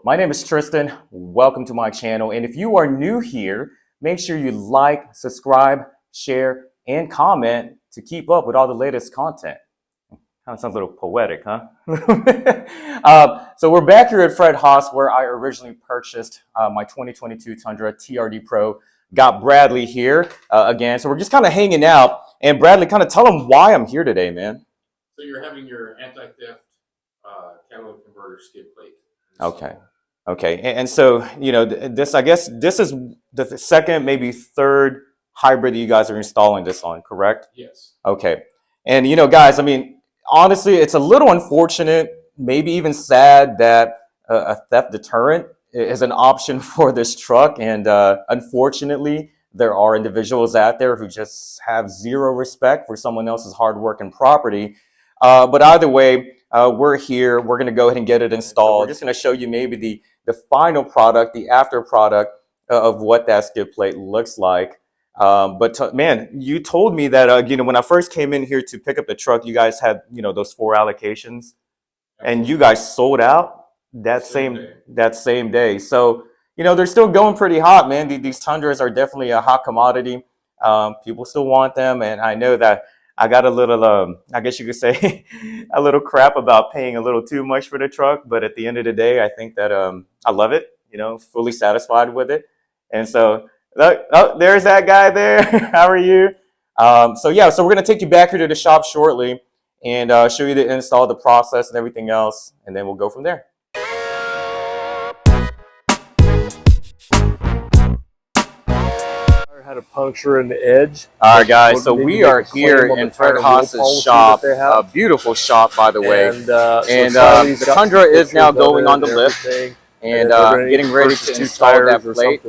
My name is Tristan. Welcome to my channel. And if you are new here, make sure you like, subscribe, share, and comment to keep up with all the latest content. Kind of sounds a little poetic, huh? So we're back here at Fred Haas, where I originally purchased my 2022 Tundra TRD Pro. Got Bradley here again. So we're just kind of hanging out. And Bradley, kind of tell them why I'm here today, man. So you're having your anti-theft catalytic converter skid plate installed. Okay. And so, you know, I guess this is the second, maybe third hybrid that you guys are installing this on, correct? Yes. Okay. And, you know, guys, I mean, honestly, it's a little unfortunate, maybe even sad that a theft deterrent is an option for this truck. And unfortunately, there are individuals out there who just have zero respect for someone else's hard work and property. But either way, we're here. We're going to go ahead and get it installed. We're just going to show you maybe the final product, the after product of what that skid plate looks like. Man, you told me that, you know, when I first came in here to pick up the truck, you guys had, you know, those 4 allocations. And you guys sold out that same day. So, you know, they're still going pretty hot, man. These Tundras are definitely a hot commodity. People still want them. And I know that I got a little, I guess you could say, a little crap about paying a little too much for the truck. But at the end of the day, I think that I love it, you know, fully satisfied with it. And so, look, oh, there's that guy there. How are you? So we're going to take you back here to the shop shortly and show you the install, the process, and everything else. And then we'll go from there. Had a puncture in the edge. All right, guys, so we are here in Fred Haas's shop, a beautiful shop, by the way. And the Tundra is now going on the lift and getting ready to install that plate.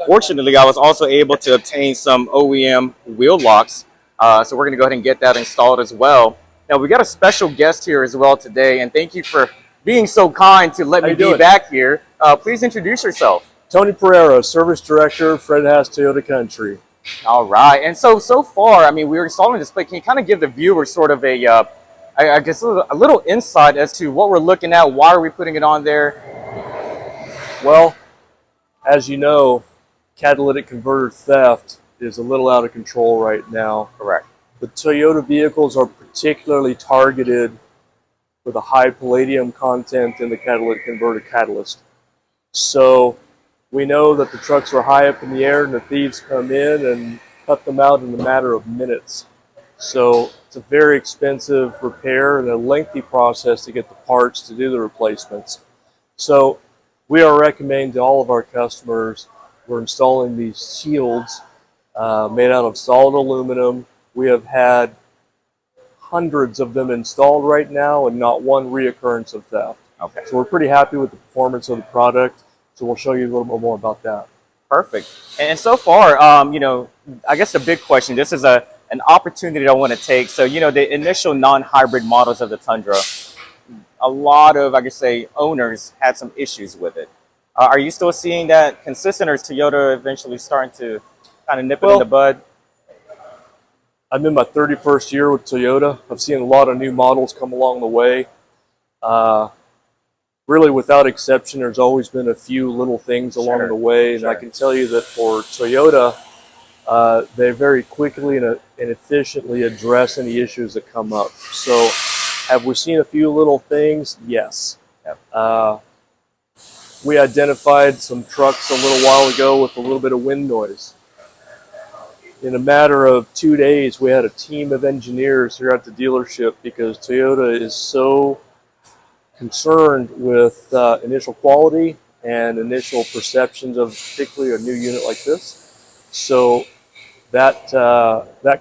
Fortunately, I was also able to obtain some OEM wheel locks, so we're going to go ahead and get that installed as well. Now, we got a special guest here as well today, and thank you for being so kind to let me be back here. Please introduce yourself. Tony Pereira, Service Director, Fred Haas Toyota Country. All right. And so far, I mean, we're installing this plate. Can you kind of give the viewer sort of a, I guess, a little insight as to what we're looking at? Why are we putting it on there? Well, as you know, catalytic converter theft is a little out of control right now. Correct. The Toyota vehicles are particularly targeted with a high palladium content in the catalytic converter catalyst. So we know that the trucks are high up in the air and the thieves come in and cut them out in a matter of minutes. So it's a very expensive repair and a lengthy process to get the parts to do the replacements. So we are recommending to all of our customers, we're installing these shields made out of solid aluminum. We have had hundreds of them installed right now and not one reoccurrence of theft. Okay. So we're pretty happy with the performance of the product. So we'll show you a little bit more about that. Perfect. And so far, you know, I guess the big question, this is an opportunity I want to take. So, you know, the initial non-hybrid models of the Tundra, a lot of, I could say, owners had some issues with it. Are you still seeing that consistent, or is Toyota eventually starting to kind of nip it in the bud? I'm in my 31st year with Toyota. I've seen a lot of new models come along the way. Really, without exception, there's always been a few little things along the way. And I can tell you that for Toyota, they very quickly and efficiently address any issues that come up. So have we seen a few little things? Yes. Yep. We identified some trucks a little while ago with a little bit of wind noise. In a matter of 2 days, we had a team of engineers here at the dealership because Toyota is so concerned with initial quality and initial perceptions of particularly a new unit like this. So that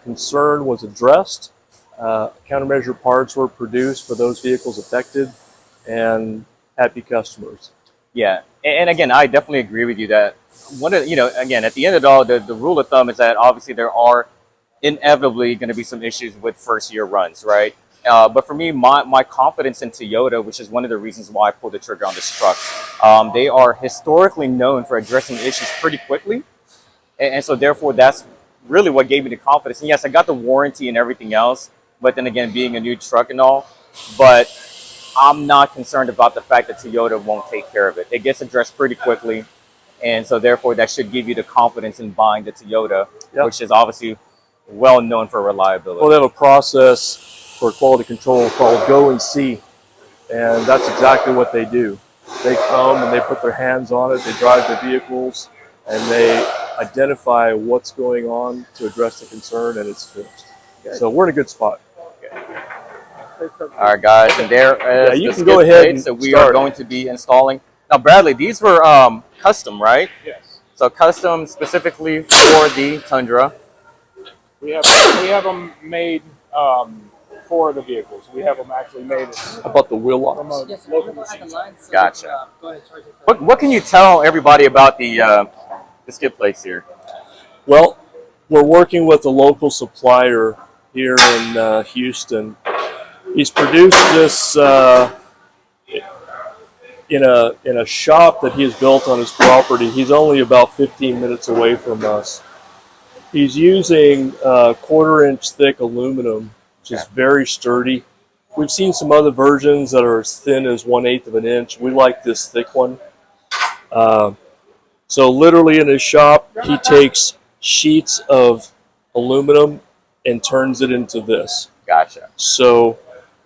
concern was addressed. Countermeasure parts were produced for those vehicles affected, and happy customers. Yeah, and again, I definitely agree with you that you know, again, at the end of it all, the rule of thumb is that obviously there are inevitably going to be some issues with first year runs, right? But for me, my confidence in Toyota, which is one of the reasons why I pulled the trigger on this truck, they are historically known for addressing issues pretty quickly. And so therefore, that's really what gave me the confidence. And yes, I got the warranty and everything else, but then again, being a new truck and all, but I'm not concerned about the fact that Toyota won't take care of it. It gets addressed pretty quickly. And so therefore that should give you the confidence in buying the Toyota, which is obviously well known for reliability. Well, they have a process for quality control called Go and See, and that's exactly what they do. They come and they put their hands on it, they drive the vehicles, and they identify what's going on to address the concern, and it's fixed. So we're in a good spot. All right, guys, and there is you the can go skid ahead plates and that we start. are going to be installing. Now, Bradley, these were custom, right? Yes. So custom specifically for the Tundra. We have them made for the vehicles. We have them actually made How about the wheel from locks? a local machine. Gotcha. What can you tell everybody about the skid plates here? Well, we're working with a local supplier here in Houston. He's produced this in a shop that he's built on his property. He's only about 15 minutes away from us. He's using 1/4-inch thick aluminum, which is very sturdy. We've seen some other versions that are as thin as 1/8 of an inch. We like this thick one. So literally in his shop, he takes sheets of aluminum and turns it into this. Gotcha. So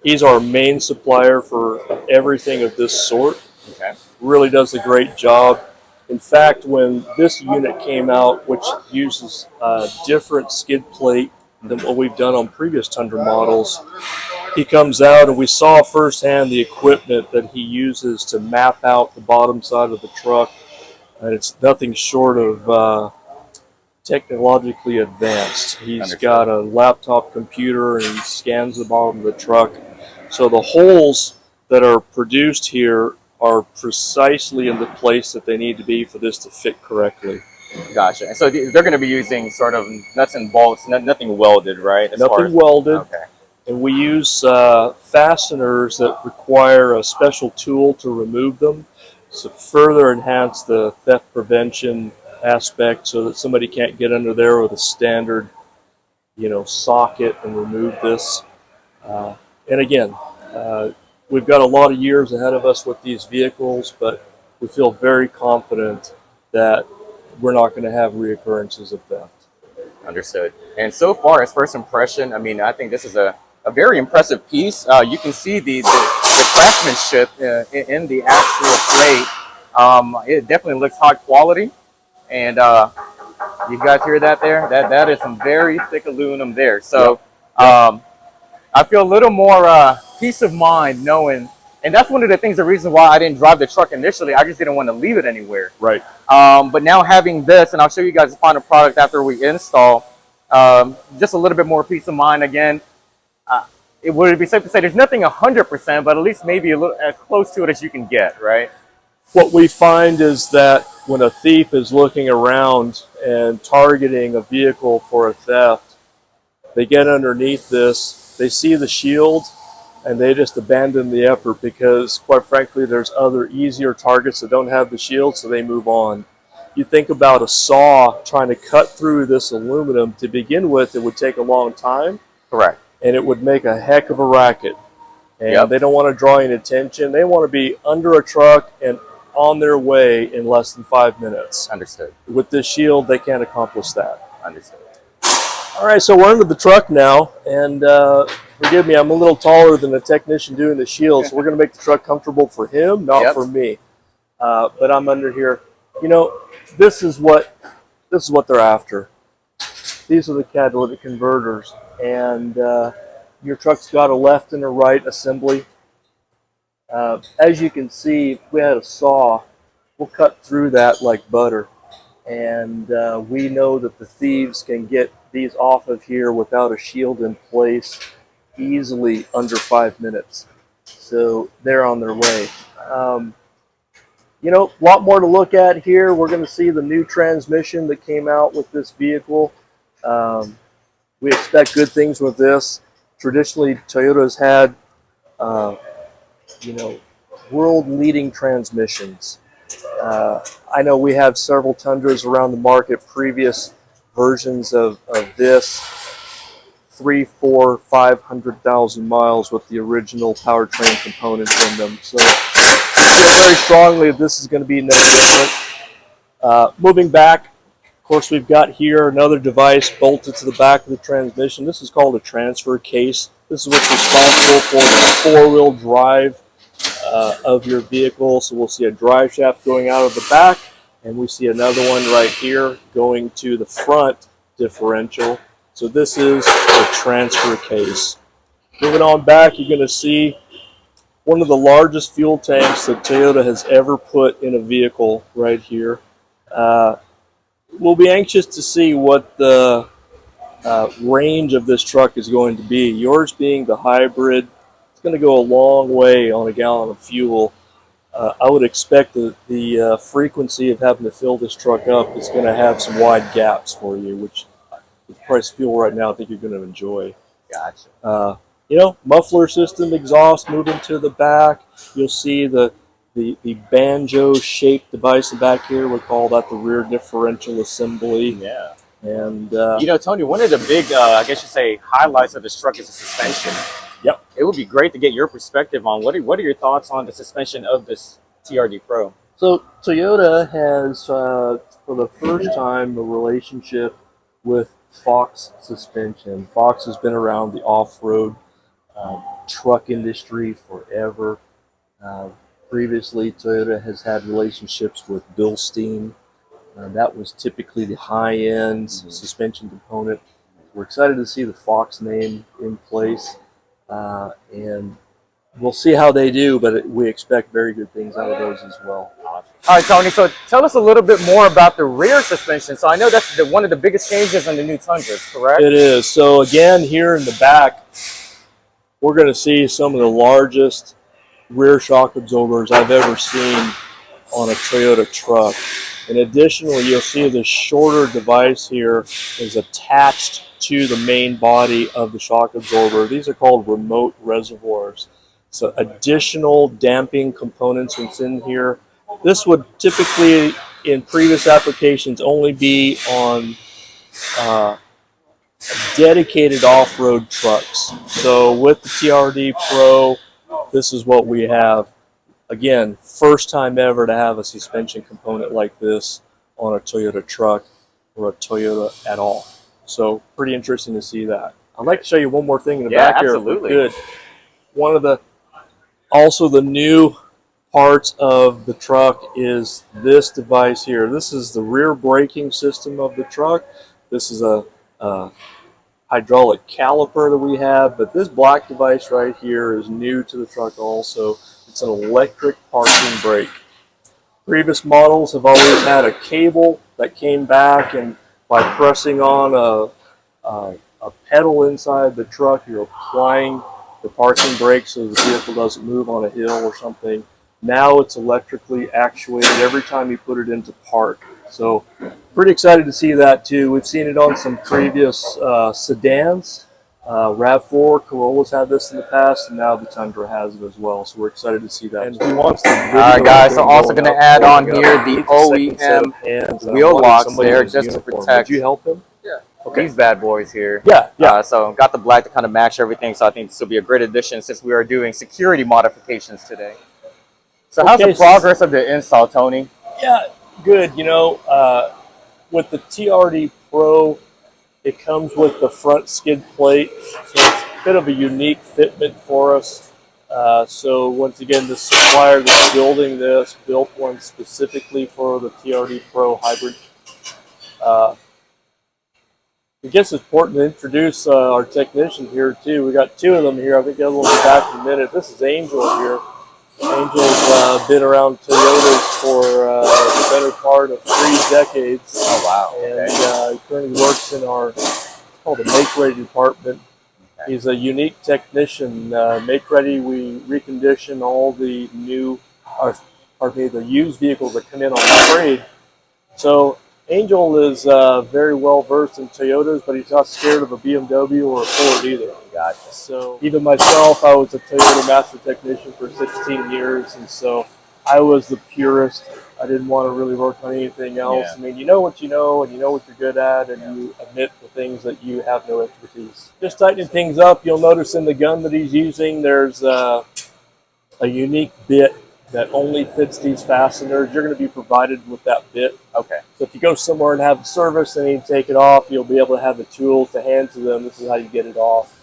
he's our main supplier for everything of this sort. Okay. Really does a great job. In fact, when this unit came out, which uses a different skid plate than what we've done on previous Tundra models, he comes out and we saw firsthand the equipment that he uses to map out the bottom side of the truck. And it's nothing short of technologically advanced. He's got a laptop computer and he scans the bottom of the truck. So the holes that are produced here are precisely in the place that they need to be for this to fit correctly. Gotcha. And so they're going to be using sort of nuts and bolts, nothing welded, right? Nothing welded. Okay. And we use fasteners that require a special tool to remove them to further enhance the theft prevention aspect so that somebody can't get under there with a standard, socket and remove this. And again, we've got a lot of years ahead of us with these vehicles, but we feel very confident that we're not going to have reoccurrences of theft. Understood. And so far as first impression, I mean, I think this is a very impressive piece. You can see the craftsmanship in the actual plate. It definitely looks high quality. And you guys hear that there? That is some very thick aluminum there. So I feel a little more peace of mind knowing, and that's one of the reason why I didn't drive the truck initially. I just didn't want to leave it anywhere. Right. But now having this, and I'll show you guys the final product after we install, just a little bit more peace of mind again. It would be safe to say there's nothing 100%, but at least maybe a little as close to it as you can get, right? What we find is that when a thief is looking around and targeting a vehicle for a theft, they get underneath this, they see the shield, and they just abandon the effort because, quite frankly, there's other easier targets that don't have the shield, so they move on. You think about a saw trying to cut through this aluminum. To begin with, it would take a long time. Correct. And it would make a heck of a racket. And they don't want to draw any attention. They want to be under a truck and on their way in less than 5 minutes. Understood. With this shield, they can't accomplish that. Understood. All right, so we're under the truck now, and forgive me, I'm a little taller than the technician doing the shield, so we're going to make the truck comfortable for him, not for me. But I'm under here. This is what they're after. These are the catalytic converters, and your truck's got a left and a right assembly. As you can see, if we had a saw, we'll cut through that like butter. And we know that the thieves can get these off of here without a shield in place easily under 5 minutes. So they're on their way. A lot more to look at here. We're going to see the new transmission that came out with this vehicle. We expect good things with this. Traditionally, Toyota's had, world-leading transmissions. I know we have several Tundras around the market, previous versions of this. 3, 4, 500,000 miles with the original powertrain components in them. So I feel very strongly that this is going to be no different. Moving back, of course, we've got here another device bolted to the back of the transmission. This is called a transfer case. This is what's responsible for the four-wheel drive of your vehicle. So we'll see a drive shaft going out of the back, and we see another one right here going to the front differential. So this is the transfer case. Moving on back, you're going to see one of the largest fuel tanks that Toyota has ever put in a vehicle right here. We'll be anxious to see what the range of this truck is going to be. Yours being the hybrid, it's going to go a long way on a gallon of fuel. I would expect that the frequency of having to fill this truck up is going to have some wide gaps for you, which with the price of fuel right now, I think you're going to enjoy. Gotcha. You know, muffler system, exhaust moving to the back. You'll see the banjo-shaped device back here. We call that the rear differential assembly. Yeah. And you know, Tony, one of the big, I guess you say, highlights of this truck is the suspension. Yep. It would be great to get your perspective on what are your thoughts on the suspension of this TRD Pro? So Toyota has, for the first time, a relationship with Fox suspension. Fox has been around the off-road truck industry forever. Previously, Toyota has had relationships with Bilstein. That was typically the high-end suspension component. We're excited to see the Fox name in place, and we'll see how they do, but we expect very good things out of those as well. All right, Tony, so tell us a little bit more about the rear suspension. So I know that's one of the biggest changes in the new Tundras, correct? It is. So again, here in the back, we're going to see some of the largest rear shock absorbers I've ever seen on a Toyota truck. And additionally, you'll see the shorter device here is attached to the main body of the shock absorber. These are called remote reservoirs. So additional damping components within here. This would typically, in previous applications, only be on dedicated off-road trucks. So with the TRD Pro, this is what we have. Again, first time ever to have a suspension component like this on a Toyota truck or a Toyota at all. So pretty interesting to see that. I'd like to show you one more thing in the back here. Absolutely. Good. One of the, also the new parts of the truck is this device here. This is the rear braking system of the truck. This is a hydraulic caliper that we have, but this black device right here is new to the truck also. It's an electric parking brake. Previous models have always had a cable that came back, and by pressing on a pedal inside the truck, you're applying the parking brake so the vehicle doesn't move on a hill or something. Now it's electrically actuated every time you put it into park. So pretty excited to see that too. We've seen it on some previous sedans. RAV4, Corolla's had this in the past, and now the Tundra has it as well. So we're excited to see that. And who wants the All right, guys, so also going to add on here the OEM wheel locks there just to protect. Did you help him? Yeah. Okay. These bad boys here. Yeah. So got the black to kind of match everything. So I think this will be a great addition since we are doing security modifications today. So how's the progress of the install, Tony? Yeah, good. You know, with the TRD Pro, it comes with the front skid plate, so it's a bit of a unique fitment for us. So once again, the supplier that's building this built one specifically for the TRD Pro hybrid. I guess it's important to introduce our technician here too. We got two of them here. I think the other one will be back in a minute. This is Angel here. Angel's been around Toyotas for the better part of 3 decades. Oh, wow. And he currently works in our, it's called the Make Ready department. Okay. He's a unique technician. Make Ready, we recondition all the new, the used vehicles that come in on trade. So Angel is very well versed in Toyotas, but he's not scared of a BMW or a Ford either. Gotcha. So even myself, I was a Toyota master technician for 16 years, and so I was the purist I didn't want to really work on anything else. Yeah. I mean, you know what you know, and you know what you're good at, and you admit the things that you have no expertise. Just tightening things up. You'll notice in the gun that he's using, there's a unique bit that only fits these fasteners. You're going to be provided with that bit. Okay. So if you go somewhere and have a service and you take it off, you'll be able to have the tools to hand to them. This is how you get it off.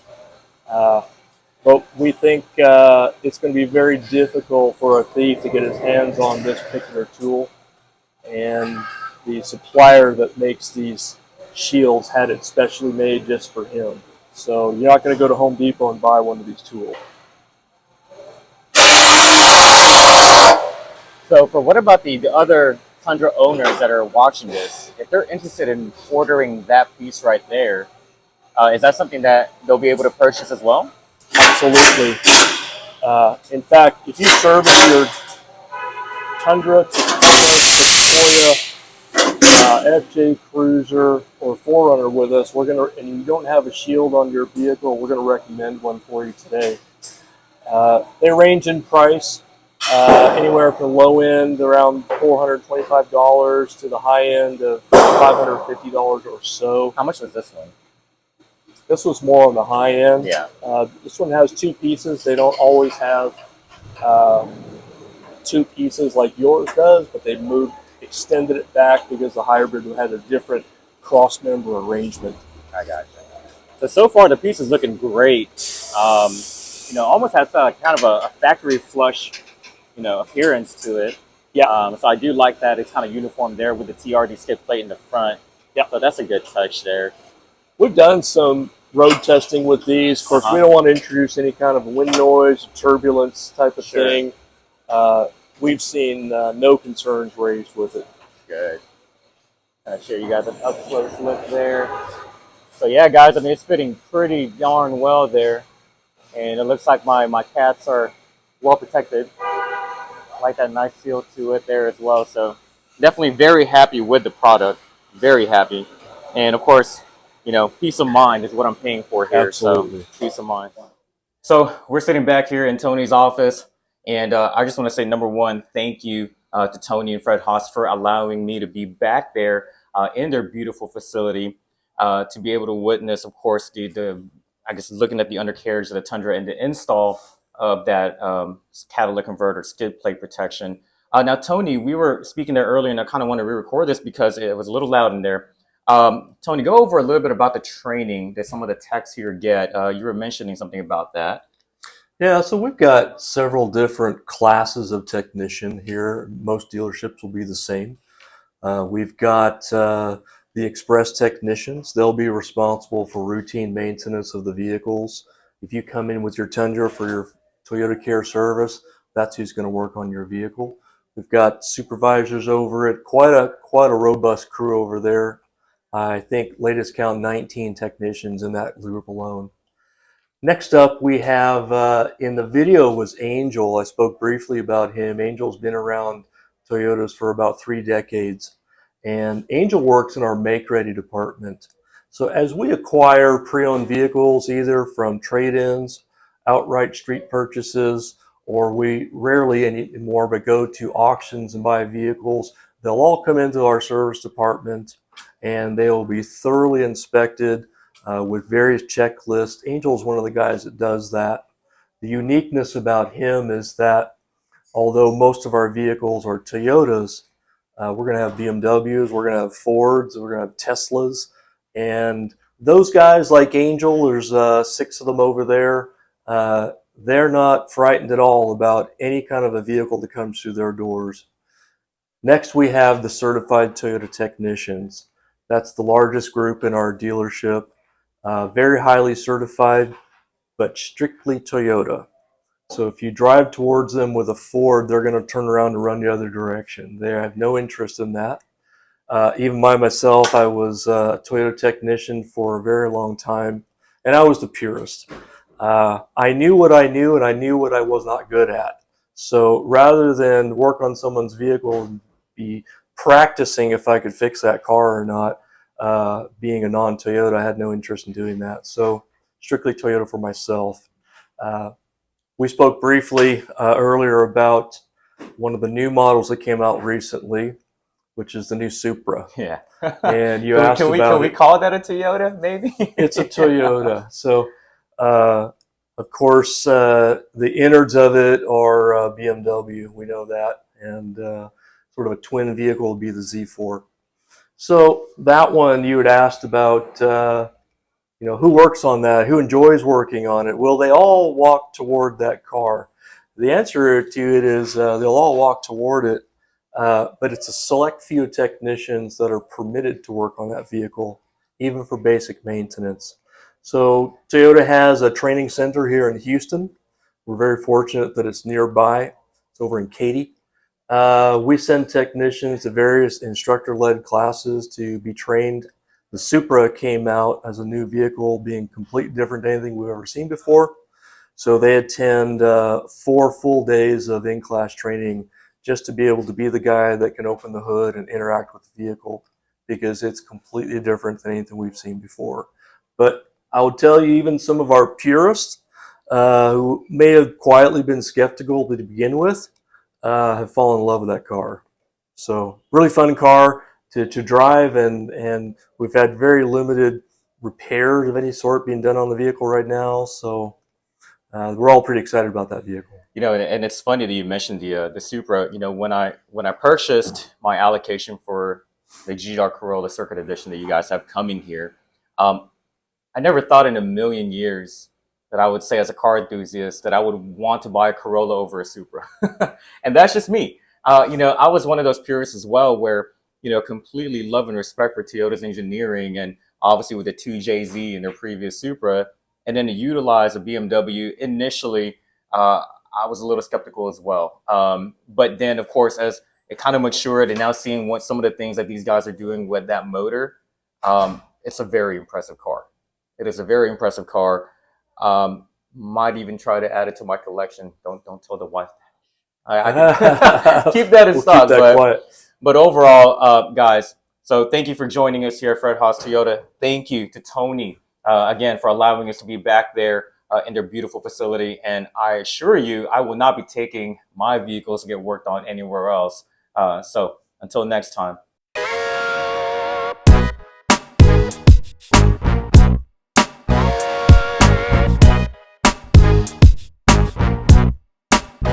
But we think it's going to be very difficult for a thief to get his hands on this particular tool. And the supplier that makes these shields had it specially made just for him. So you're not going to go to Home Depot and buy one of these tools. So for what about the other Tundra owners that are watching this? If they're interested in ordering that piece right there, is that something that they'll be able to purchase as well? Absolutely. In fact, if you service your Tundra, Toyota, FJ Cruiser, or 4Runner with us, and you don't have a shield on your vehicle, we're going to recommend one for you today. They range in price anywhere from the low end around $425 to the high end of $550 or so. How much was this one? This was more on the high end. Yeah. This one has two pieces. They don't always have two pieces like yours does, but they extended it back because the hybrid had a different cross member arrangement. I got you. So far the piece is looking great. You know, almost has kind of a factory flush, you know, appearance to it. Yeah. So I do like that. It's kind of uniform there with the TRD skid plate in the front. Yeah. So that's a good touch there. We've done some road testing with these. Of course, we don't want to introduce any kind of wind noise, turbulence type of thing. We've seen no concerns raised with it. Good. I'll show you guys an up close look there. So yeah, guys, I mean, it's fitting pretty darn well there. And it looks like my cats are well protected. I like that nice feel to it there as well. So definitely very happy with the product. Very happy. And of course, you know, peace of mind is what I'm paying for here. Absolutely. So peace of mind. So we're sitting back here in Tony's office. And I just want to say, number one, thank you to Tony and Fred Haas for allowing me to be back there in their beautiful facility to be able to witness, of course, I guess looking at the undercarriage of the Tundra and the install of that catalytic converter skid plate protection. Now, Tony, we were speaking there earlier, and I kind of want to re-record this because it was a little loud in there. Tony, go over a little bit about the training that some of the techs here get. You were mentioning something about that. Yeah, so we've got several different classes of technician here. Most dealerships will be the same. We've got the express technicians. They'll be responsible for routine maintenance of the vehicles. If you come in with your Tundra for your Toyota Care service, that's who's going to work on your vehicle. We've got supervisors over it, quite a robust crew over there. I think latest count 19 technicians in that group alone. Next up, we have, in the video was Angel. I spoke briefly about him. Angel's been around Toyotas for about 3 decades. And Angel works in our make-ready department. So as we acquire pre-owned vehicles, either from trade-ins, outright street purchases, or we rarely anymore but go to auctions and buy vehicles, they'll all come into our service department and they will be thoroughly inspected with various checklists. Angel is one of the guys that does that. The uniqueness about him is that although most of our vehicles are Toyotas, we're going to have BMWs, we're going to have Fords, we're going to have Teslas, and those guys like Angel, there's 6 of them over there, they're not frightened at all about any kind of a vehicle that comes through their doors. Next, we have the certified Toyota technicians. That's the largest group in our dealership. Very highly certified, but strictly Toyota. So if you drive towards them with a Ford, they're going to turn around and run the other direction. They have no interest in that. Even myself, I was a Toyota technician for a very long time, and I was the purist. I knew what I knew, and I knew what I was not good at. So rather than work on someone's vehicle and be practicing if I could fix that car or not, being a non-Toyota, I had no interest in doing that. So strictly Toyota for myself. We spoke briefly earlier about one of the new models that came out recently, which is the new Supra. Yeah. And you can asked we, about can we it. call that a Toyota, maybe? It's a Toyota. So, of course, the innards of it are BMW. We know that. And sort of a twin vehicle would be the Z4. So that one you had asked about, who works on that? Who enjoys working on it? Will they all walk toward that car? The answer to it is they'll all walk toward it, but it's a select few technicians that are permitted to work on that vehicle, even for basic maintenance. So Toyota has a training center here in Houston. We're very fortunate that it's nearby. It's over in Katy. We send technicians to various instructor-led classes to be trained. The Supra came out as a new vehicle, being completely different than anything we've ever seen before. So they attend 4 full days of in-class training just to be able to be the guy that can open the hood and interact with the vehicle, because it's completely different than anything we've seen before. But I would tell you, even some of our purists who may have quietly been skeptical to begin with have fallen in love with that car. So really fun car to drive, and we've had very limited repairs of any sort being done on the vehicle right now. So we're all pretty excited about that vehicle. And it's funny that you mentioned the Supra. When I purchased my allocation for the GR Corolla Circuit Edition that you guys have coming here, I never thought in a million years that I would say, as a car enthusiast, that I would want to buy a Corolla over a Supra. And that's just me. I was one of those purists as well, where, completely love and respect for Toyota's engineering, and obviously with the 2JZ and their previous Supra, and then to utilize a BMW initially, I was a little skeptical as well. But then, of course, as it kind of matured, and now seeing what some of the things that these guys are doing with that motor, it's a very impressive car. It is a very impressive car. Might even try to add it to my collection. Don't tell the wife. I can keep that in We'll stock. keep that quiet. But overall, guys, so thank you for joining us here at Fred Haas Toyota. Thank you to Tony, again, for allowing us to be back there in their beautiful facility. And I assure you, I will not be taking my vehicles to get worked on anywhere else. So until next time.